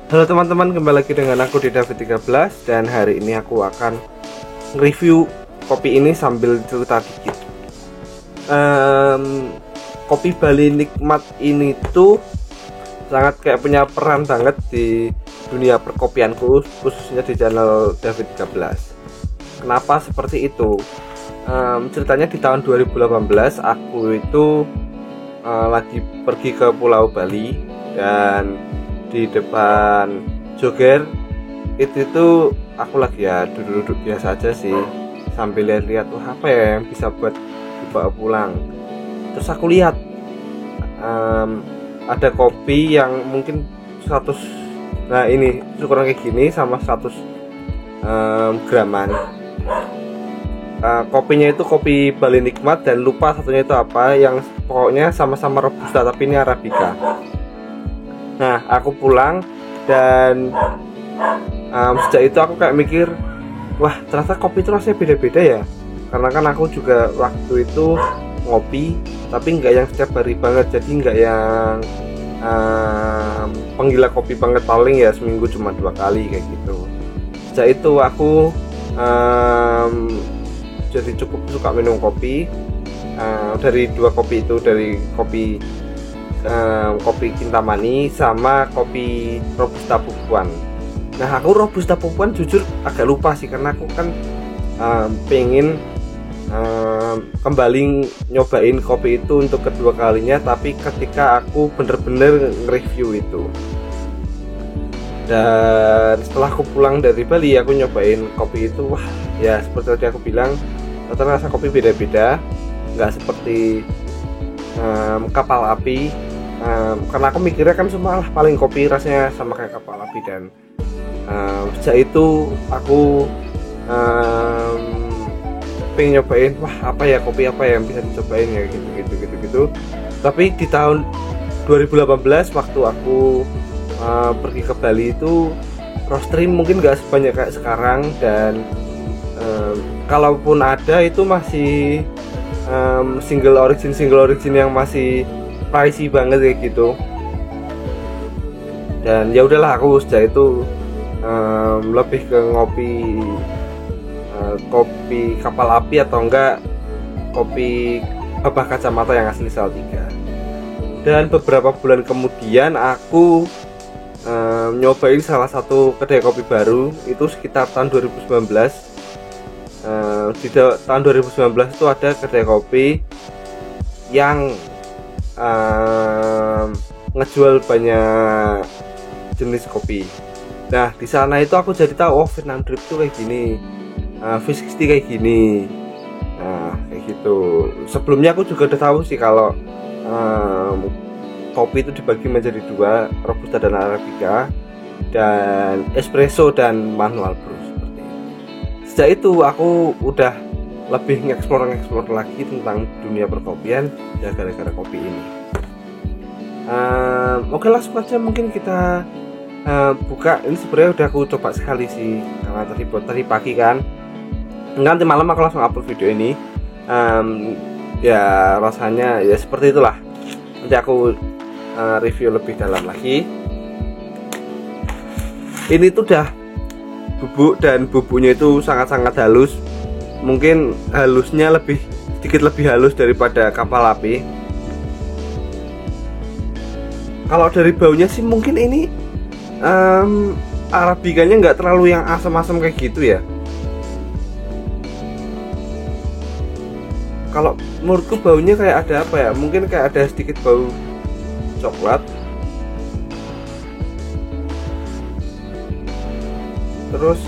Halo teman-teman, kembali lagi dengan aku di David 13. Dan hari ini aku akan review kopi ini sambil cerita dikit. Kopi Bali Nikmat ini tuh sangat kayak punya peran banget di dunia perkopianku, khususnya di channel David 13. Kenapa seperti itu? Ceritanya di tahun 2018 aku itu lagi pergi ke Pulau Bali, dan di depan Joger itu aku lagi ya duduk-duduk biasa aja sih, sambil lihat-lihat tuh apa ya yang bisa buat dibawa pulang. Terus aku lihat ada kopi yang mungkin 100, nah ini ukuran kayak gini sama 100 graman. Kopinya itu kopi Bali Nikmat, dan lupa satunya itu apa, yang pokoknya sama-sama robusta tapi ini arabica. Nah, aku pulang dan sejak itu aku kayak mikir, wah ternyata kopi itu rasanya beda-beda ya. Karena kan aku juga waktu itu ngopi, tapi nggak yang setiap hari banget, jadi nggak yang penggila kopi banget, paling ya seminggu cuma 2 kali kayak gitu. Sejak itu aku jadi cukup suka minum kopi. Dari 2 kopi itu, dari kopi Kintamani sama kopi Robusta Pupuan. Nah, aku Robusta Pupuan jujur agak lupa sih, karena aku kan pengen kembali nyobain kopi itu untuk kedua kalinya, tapi ketika aku bener-bener nge-review itu. Dan setelah aku pulang dari Bali, aku nyobain kopi itu, wah ya seperti tadi aku bilang, ternyata rasa kopi beda-beda, nggak seperti kapal api. Karena aku mikirnya kan semua lah paling kopi rasanya sama kayak kapal api, dan sejak itu aku pengen nyobain, wah apa ya kopi apa yang bisa dicobain ya gitu. Tapi di tahun 2018 waktu aku pergi ke Bali itu, roastery mungkin gak sebanyak kayak sekarang, dan kalaupun ada itu masih single origin yang masih pricey banget kayak gitu. Dan ya udahlah, aku sejak itu lebih ke ngopi kopi kapal api atau enggak kopi Babah Kacamata yang asli Salatiga. Dan beberapa bulan kemudian aku nyobain salah satu kedai kopi baru, itu sekitar tahun 2019. Di tahun 2019 itu ada kedai kopi yang ngejual banyak jenis kopi. Nah, di sana itu aku jadi tahu, oh Vietnam Drip tuh kayak gini, V60 kayak gini. Nah, kayak gitu. Sebelumnya aku juga udah tahu sih kalau kopi itu dibagi menjadi 2, robusta dan arabica, dan espresso dan manual brew seperti itu. Sejak itu aku udah lebih ngeksplor lagi tentang dunia perkopian ya, gara-gara kopi ini. Oke, langsung aja mungkin kita buka. Ini sebenarnya udah aku coba sekali sih, karena tadi pagi kan. Nanti malam aku langsung upload video ini. Ya rasanya ya seperti itulah. Nanti aku review lebih dalam lagi. Ini tuh udah bubuk, dan bubuknya itu sangat-sangat halus. Mungkin halusnya sedikit lebih halus daripada kapal api. Kalau dari baunya sih mungkin ini arabikanya nggak terlalu yang asam-asam kayak gitu ya. Kalau menurutku baunya kayak ada apa ya, mungkin kayak ada sedikit bau coklat, terus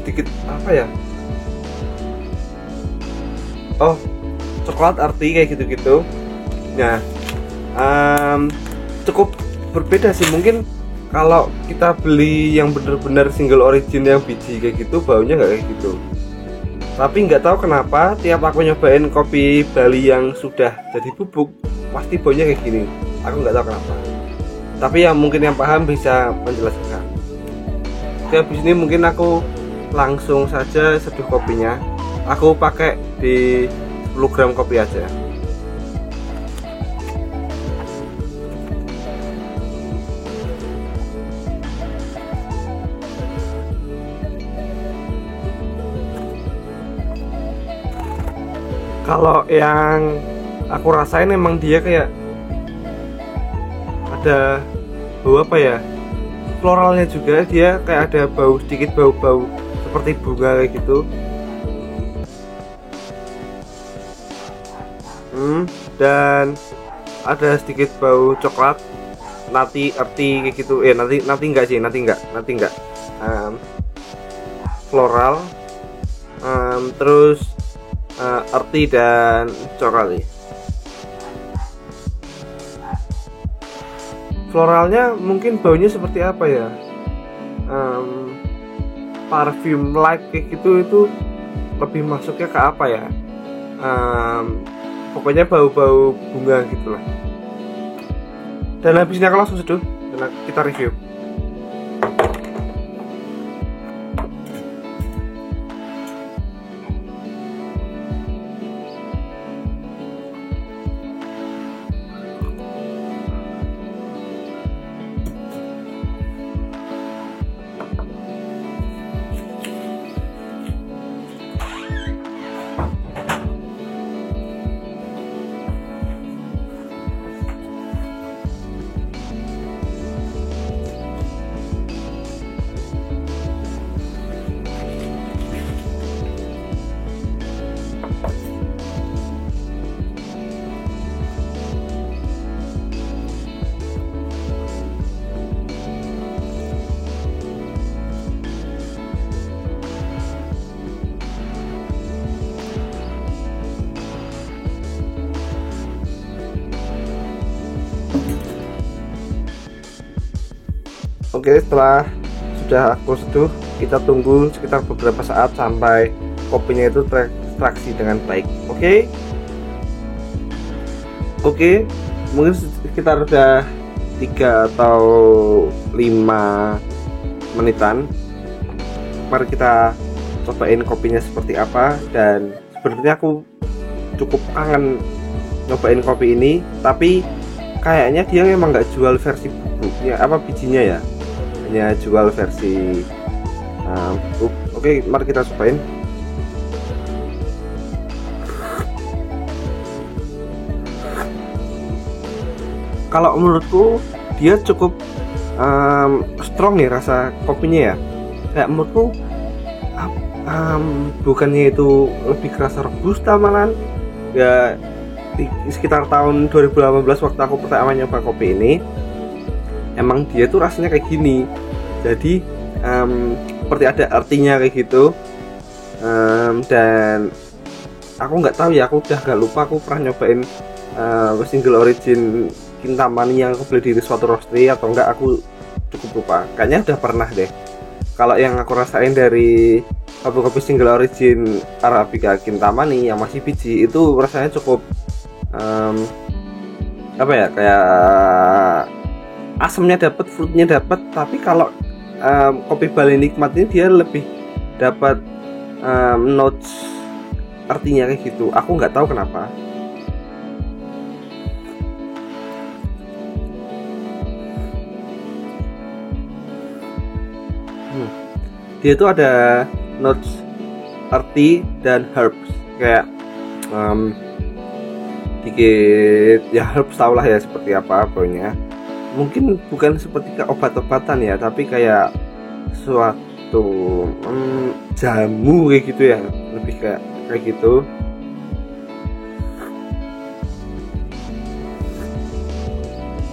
sedikit apa ya, oh coklat arti kayak gitu-gitu. Nah, cukup berbeda sih. Mungkin kalau kita beli yang bener-bener single origin yang biji kayak gitu, baunya nggak kayak gitu. Tapi nggak tahu kenapa tiap aku nyobain kopi Bali yang sudah jadi bubuk, pasti baunya kayak gini. Aku nggak tahu kenapa. Tapi ya mungkin yang paham bisa menjelaskan. Oke, habis ini mungkin aku langsung saja seduh kopinya. Aku pakai di 10 gram kopi aja. Kalau yang aku rasain emang dia kayak ada bau apa ya, floralnya juga, dia kayak ada bau sedikit, bau-bau seperti bunga kayak gitu. Dan ada sedikit bau coklat, nati, earthy kayak gitu. Nanti enggak sih, nanti enggak. Floral, terus earthy dan coklat nih. Floralnya mungkin baunya seperti apa ya, parfum like kayak gitu, itu lebih masuknya ke apa ya, pokoknya bau-bau bunga gitulah. Dan habis ini aku langsung seduh dan kita review. Oke, setelah sudah aku seduh, kita tunggu sekitar beberapa saat sampai kopinya itu terekstraksi dengan baik. Oke, mungkin sekitar udah 3 atau 5 menitan. Mari kita cobain kopinya seperti apa. Dan sebenarnya aku cukup kangen nyobain kopi ini, tapi kayaknya dia memang nggak jual versi bubuknya, apa bijinya ya, hanya jual versi bubuk. Oke, mari kita cobain. Kalau menurutku dia cukup strong ya rasa kopinya ya. Kayak menurutku bukannya itu lebih kerasa robusta, malahan ya. Di sekitar tahun 2018 waktu aku pertama nyoba kopi ini, emang dia tuh rasanya kayak gini. Jadi seperti ada artinya kayak gitu. Dan aku nggak tahu ya, aku udah nggak lupa aku pernah nyobain single origin Kintamani yang aku beli di suatu roastery atau enggak, aku cukup lupa. Kayaknya udah pernah deh. Kalau yang aku rasain dari kopi-kopi single origin Arabica Kintamani yang masih biji, itu rasanya cukup apa ya, kayak asamnya dapat, fruitnya dapat. Tapi kalau kopi Bali Nikmat ini dia lebih dapat notes artinya kayak gitu. Aku nggak tahu kenapa. Dia itu ada notes earthy dan herbs, kayak dikit ya herbs, tau lah ya seperti apa pokoknya. Mungkin bukan seperti ke obat-obatan ya, tapi kayak suatu jamu kayak gitu ya, lebih kayak gitu.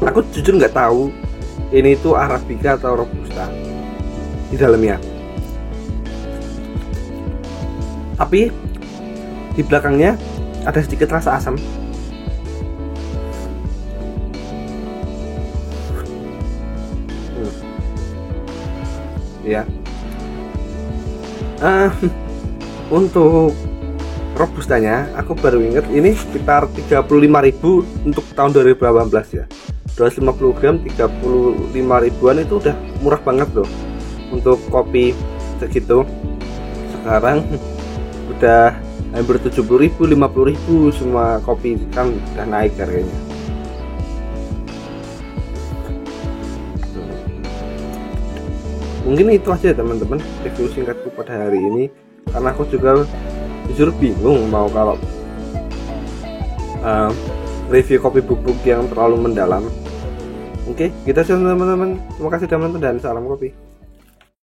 Aku jujur nggak tahu ini tuh Arabica atau Robusta di dalamnya, tapi di belakangnya ada sedikit rasa asam. Ya. Untuk Robustanya aku baru inget ini sekitar 35.000 untuk tahun 2018 ya. 250 gram 35 ribuan itu udah murah banget loh untuk kopi segitu. Sekarang udah hampir 70.000, 50.000, semua kopi kan udah naik harganya. Mungkin itu aja teman-teman review singkatku pada hari ini, karena aku juga jujur bingung mau kalau review kopi bubuk yang terlalu mendalam. Oke, kita sudah teman-teman. Terima kasih teman-teman dan salam kopi.